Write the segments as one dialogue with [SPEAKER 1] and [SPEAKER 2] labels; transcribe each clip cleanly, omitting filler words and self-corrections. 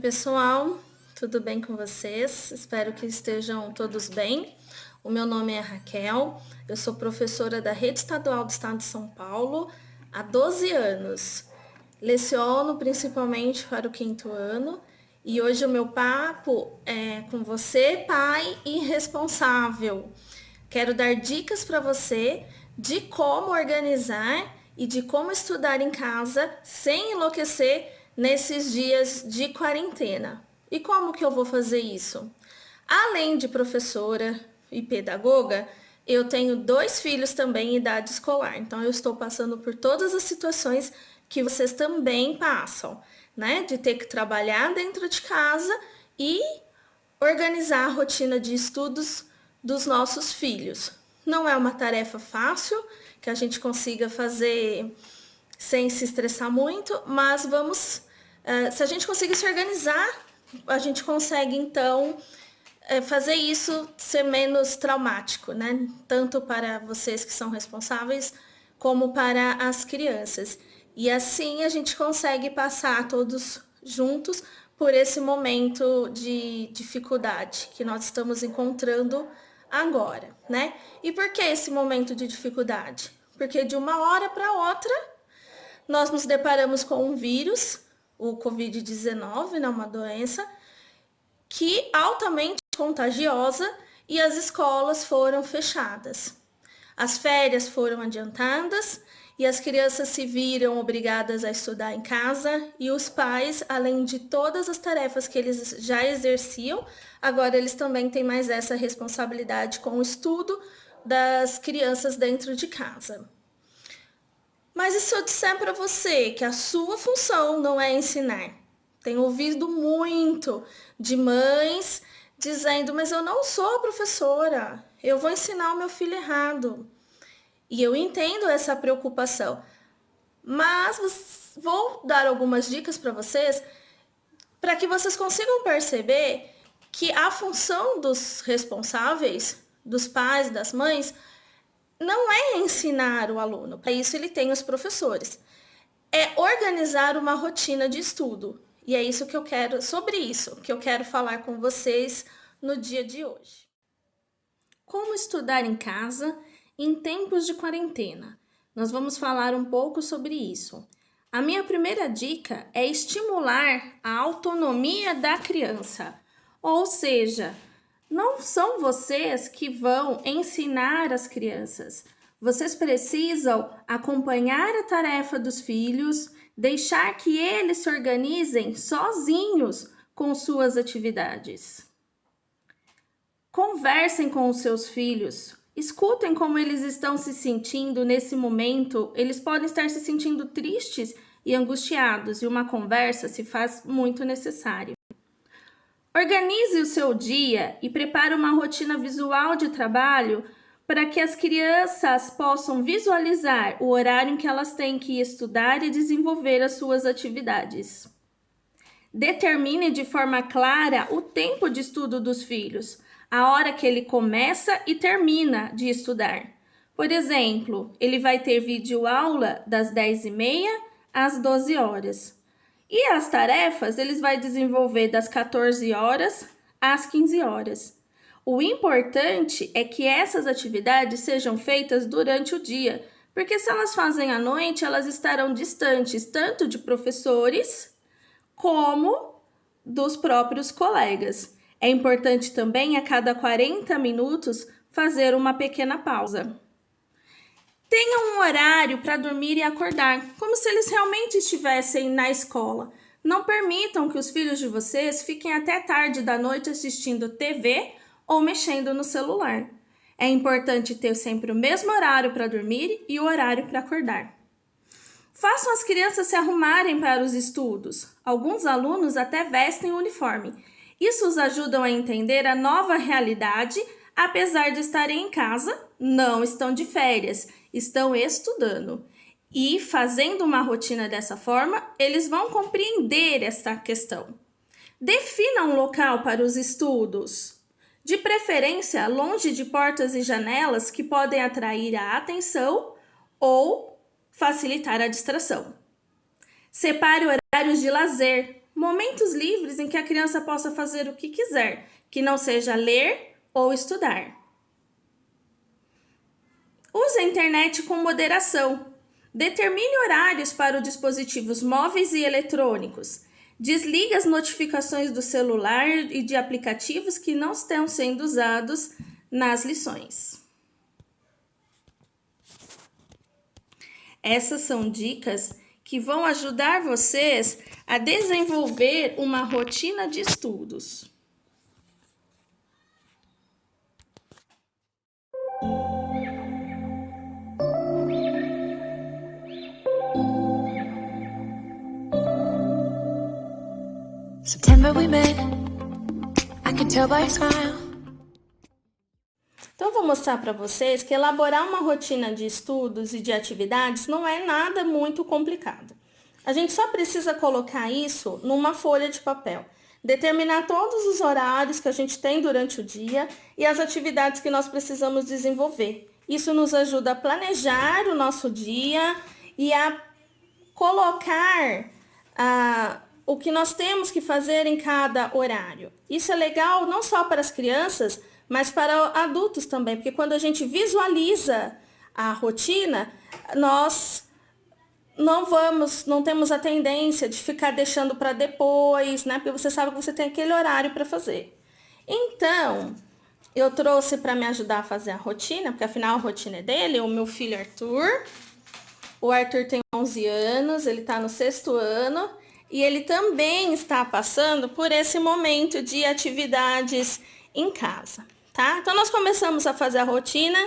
[SPEAKER 1] pessoal, tudo bem com vocês? Espero que estejam todos bem. O meu nome é Raquel, eu sou professora da Rede Estadual do Estado de São Paulo há 12 anos. Leciono principalmente para o 5º ano e hoje o meu papo é com você, pai irresponsável. Quero dar dicas para você de como organizar e de como estudar em casa sem enlouquecer nesses dias de quarentena. E como que eu vou fazer isso? Além de professora e pedagoga, eu tenho 2 filhos também em idade escolar. Então eu estou passando por todas as situações que vocês também passam, né? De ter que trabalhar dentro de casa e organizar a rotina de estudos dos nossos filhos. Não é uma tarefa fácil que a gente consiga fazer sem se estressar muito, mas se a gente conseguir se organizar, a gente consegue então fazer isso ser menos traumático, né? Tanto para vocês que são responsáveis, como para as crianças. E assim a gente consegue passar todos juntos por esse momento de dificuldade que nós estamos encontrando agora, né? E por que esse momento de dificuldade? Porque de uma hora para outra nós nos deparamos com um vírus, o Covid-19, né, uma doença que altamente contagiosa, e as escolas foram fechadas. As férias foram adiantadas e as crianças se viram obrigadas a estudar em casa, e os pais, além de todas as tarefas que eles já exerciam, agora eles também têm mais essa responsabilidade com o estudo das crianças dentro de casa. Mas e se eu disser para você que a sua função não é ensinar? Tenho ouvido muito de mães dizendo, mas eu não sou professora, eu vou ensinar o meu filho errado. E eu entendo essa preocupação, mas vou dar algumas dicas para vocês para que vocês consigam perceber que a função dos responsáveis, dos pais, das mães, não é ensinar o aluno. Para isso ele tem os professores. É organizar uma rotina de estudo. E é isso que eu quero, sobre isso que eu quero falar com vocês no dia de hoje. Como estudar em casa em tempos de quarentena? Nós vamos falar um pouco sobre isso. A minha primeira dica é estimular a autonomia da criança. Ou seja, não são vocês que vão ensinar as crianças. Vocês precisam acompanhar a tarefa dos filhos, deixar que eles se organizem sozinhos com suas atividades. Conversem com os seus filhos, escutem como eles estão se sentindo nesse momento. Eles podem estar se sentindo tristes e angustiados, e uma conversa se faz muito necessária. Organize o seu dia e prepare uma rotina visual de trabalho para que as crianças possam visualizar o horário em que elas têm que estudar e desenvolver as suas atividades. Determine de forma clara o tempo de estudo dos filhos, a hora que ele começa e termina de estudar. Por exemplo, ele vai ter videoaula das 10h30 às 12 horas. E as tarefas eles vai desenvolver das 14 horas às 15 horas. O importante é que essas atividades sejam feitas durante o dia, porque se elas fazem à noite, elas estarão distantes tanto de professores como dos próprios colegas. É importante também, a cada 40 minutos, fazer uma pequena pausa. Tenha um horário para dormir e acordar, como se eles realmente estivessem na escola. Não permitam que os filhos de vocês fiquem até tarde da noite assistindo TV ou mexendo no celular. É importante ter sempre o mesmo horário para dormir e o horário para acordar. Façam as crianças se arrumarem para os estudos. Alguns alunos até vestem o uniforme. Isso os ajuda a entender a nova realidade. Apesar de estarem em casa, não estão de férias, estão estudando. E fazendo uma rotina dessa forma, eles vão compreender essa questão. Defina um local para os estudos. De preferência, longe de portas e janelas que podem atrair a atenção ou facilitar a distração. Separe horários de lazer. Momentos livres em que a criança possa fazer o que quiser, que não seja ler ou estudar. Use a internet com moderação. Determine horários para os dispositivos móveis e eletrônicos. Desligue as notificações do celular e de aplicativos que não estão sendo usados nas lições. Essas são dicas que vão ajudar vocês a desenvolver uma rotina de estudos. September we met. I can tell by your smile. Então, eu vou mostrar para vocês que elaborar uma rotina de estudos e de atividades não é nada muito complicado. A gente só precisa colocar isso numa folha de papel, determinar todos os horários que a gente tem durante o dia e as atividades que nós precisamos desenvolver. Isso nos ajuda a planejar o nosso dia e a colocar o que nós temos que fazer em cada horário. Isso é legal não só para as crianças, mas para adultos também, porque quando a gente visualiza a rotina, nós não temos a tendência de ficar deixando para depois, né? Porque você sabe que você tem aquele horário para fazer. Então, eu trouxe para me ajudar a fazer a rotina, porque afinal a rotina é dele, o meu filho Arthur. O Arthur tem 11 anos, ele está no 6º ano e ele também está passando por esse momento de atividades em casa, tá? Então, nós começamos a fazer a rotina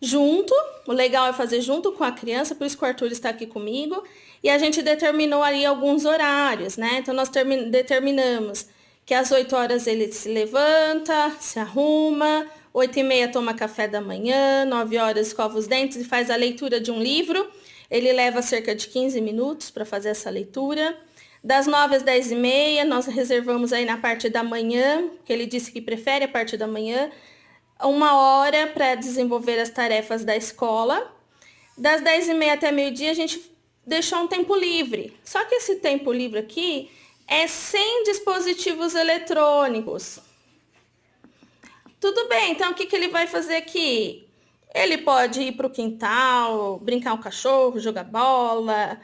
[SPEAKER 1] junto, o legal é fazer junto com a criança, por isso que o Arthur está aqui comigo, e a gente determinou ali alguns horários, né? Então, nós determinamos que às 8 horas ele se levanta, se arruma, 8h30 toma café da manhã, 9 horas escova os dentes e faz a leitura de um livro. Ele leva cerca de 15 minutos para fazer essa leitura. Das 9 às 10h30, nós reservamos aí na parte da manhã, que ele disse que prefere a parte da manhã, 1 hora para desenvolver as tarefas da escola. Das 10h30 até meio-dia, a gente deixou um tempo livre. Só que esse tempo livre aqui é sem dispositivos eletrônicos. Tudo bem, então o que ele vai fazer aqui? Ele pode ir para o quintal, brincar com o cachorro, jogar bola,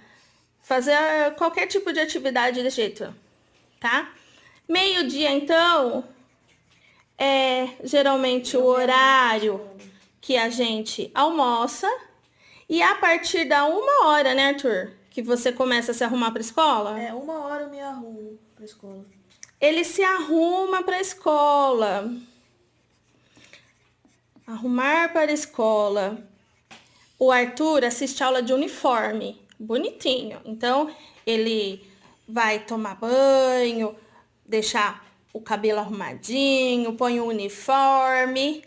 [SPEAKER 1] fazer qualquer tipo de atividade desse jeito, tá? Meio-dia, então, é geralmente o horário que a gente almoça. E a partir da 1 hora, né, Arthur? Que você começa a se arrumar para a escola?
[SPEAKER 2] 1 hora eu me arrumo para a escola.
[SPEAKER 1] Ele se arruma para a escola. Arrumar para a escola. O Arthur assiste aula de uniforme, bonitinho. Então, ele vai tomar banho, deixar o cabelo arrumadinho, põe o uniforme,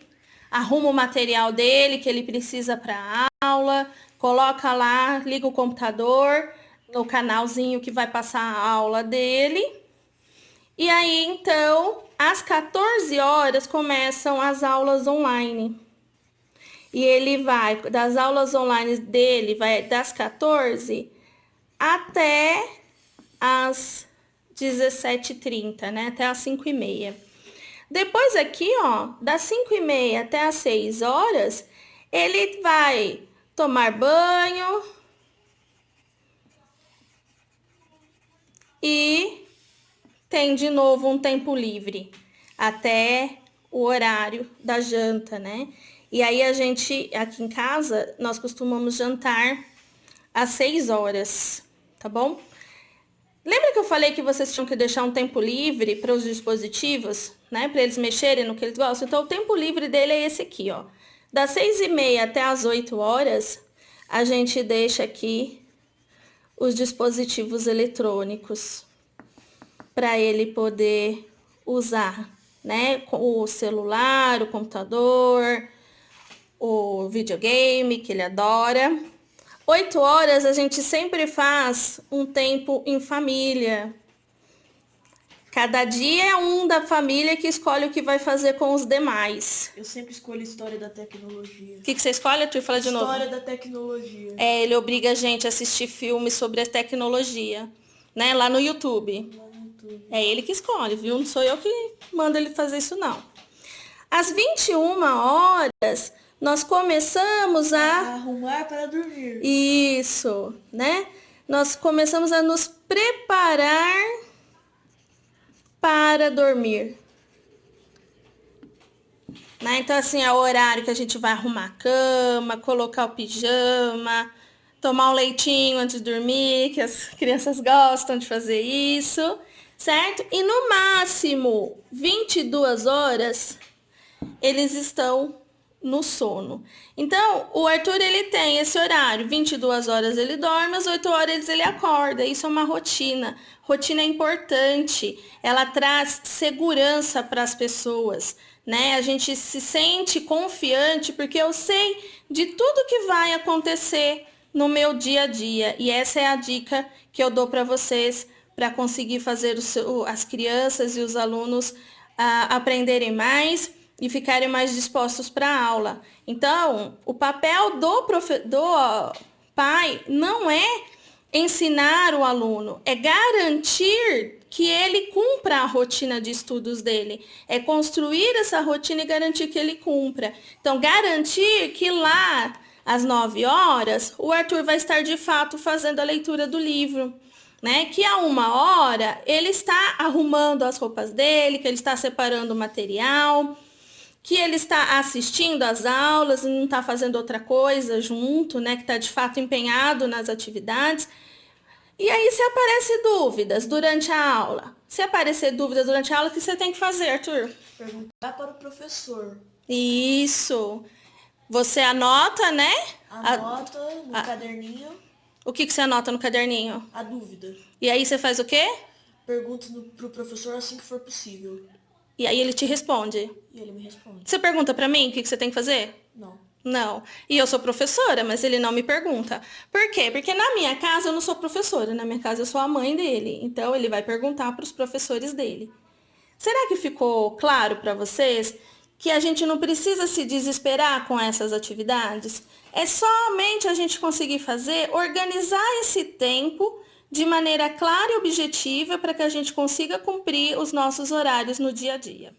[SPEAKER 1] arruma o material dele que ele precisa para a aula, coloca lá, liga o computador no canalzinho que vai passar a aula dele. E aí, então, às 14 horas começam as aulas online. E ele vai, das aulas online dele, vai das 14 até as 17h30, né? Até as 5h30. Depois aqui, ó, das 5h30 até as 6 horas, ele vai tomar banho e tem de novo um tempo livre até o horário da janta, né? E aí a gente, aqui em casa, nós costumamos jantar às 6 horas, tá bom? Lembra que eu falei que vocês tinham que deixar um tempo livre para os dispositivos, né? Para eles mexerem no que eles gostam? Então, o tempo livre dele é esse aqui, ó. Das 6h30 até as 8 horas, a gente deixa aqui os dispositivos eletrônicos para ele poder usar, né? O celular, o computador, o videogame, que ele adora. 8 horas a gente sempre faz um tempo em família. Cada dia é um da família que escolhe o que vai fazer com os demais.
[SPEAKER 2] Eu sempre escolho história da tecnologia.
[SPEAKER 1] O que você escolhe, Arthur? Fala de novo.
[SPEAKER 2] História da tecnologia.
[SPEAKER 1] Ele obriga a gente a assistir filmes sobre a tecnologia, né? Lá no YouTube.
[SPEAKER 2] tudo.
[SPEAKER 1] É ele que escolhe, viu? Não sou eu que mando ele fazer isso, não. Às 21 horas, nós começamos a...
[SPEAKER 2] Arrumar para dormir.
[SPEAKER 1] Isso, né? Nós começamos a nos preparar para dormir. Né? Então, assim, é o horário que a gente vai arrumar a cama, colocar o pijama, tomar um leitinho antes de dormir, que as crianças gostam de fazer isso, certo? E no máximo 22 horas, eles estão no sono. Então, o Arthur, ele tem esse horário, 22 horas ele dorme, às 8 horas ele acorda. Isso é uma rotina. Rotina é importante, ela traz segurança para as pessoas, né? A gente se sente confiante porque eu sei de tudo que vai acontecer no meu dia a dia. E essa é a dica que eu dou para vocês para conseguir fazer as crianças e os alunos aprenderem mais e ficarem mais dispostos para a aula. Então, o papel do pai não é ensinar o aluno, é garantir que ele cumpra a rotina de estudos dele, é construir essa rotina e garantir que ele cumpra. Então, garantir que lá às 9 horas, o Arthur vai estar de fato fazendo a leitura do livro. Né? Que a 1 hora ele está arrumando as roupas dele, que ele está separando o material, que ele está assistindo às aulas e não está fazendo outra coisa junto, né? Que está de fato empenhado nas atividades. E aí, se aparecem dúvidas durante a aula, o que você tem que fazer, Arthur?
[SPEAKER 2] Perguntar para o professor.
[SPEAKER 1] Isso. Você anota, né?
[SPEAKER 2] Anota no caderninho.
[SPEAKER 1] O que você anota no caderninho?
[SPEAKER 2] A dúvida.
[SPEAKER 1] E aí você faz o quê?
[SPEAKER 2] Pergunto pro professor assim que for possível.
[SPEAKER 1] E aí ele te responde?
[SPEAKER 2] E ele me responde.
[SPEAKER 1] Você pergunta pra mim o que você tem que fazer?
[SPEAKER 2] Não.
[SPEAKER 1] Não. E eu sou professora, mas ele não me pergunta. Por quê? Porque na minha casa eu não sou professora. Na minha casa eu sou a mãe dele. Então ele vai perguntar para os professores dele. Será que ficou claro para vocês que a gente não precisa se desesperar com essas atividades? É somente a gente conseguir organizar esse tempo de maneira clara e objetiva para que a gente consiga cumprir os nossos horários no dia a dia.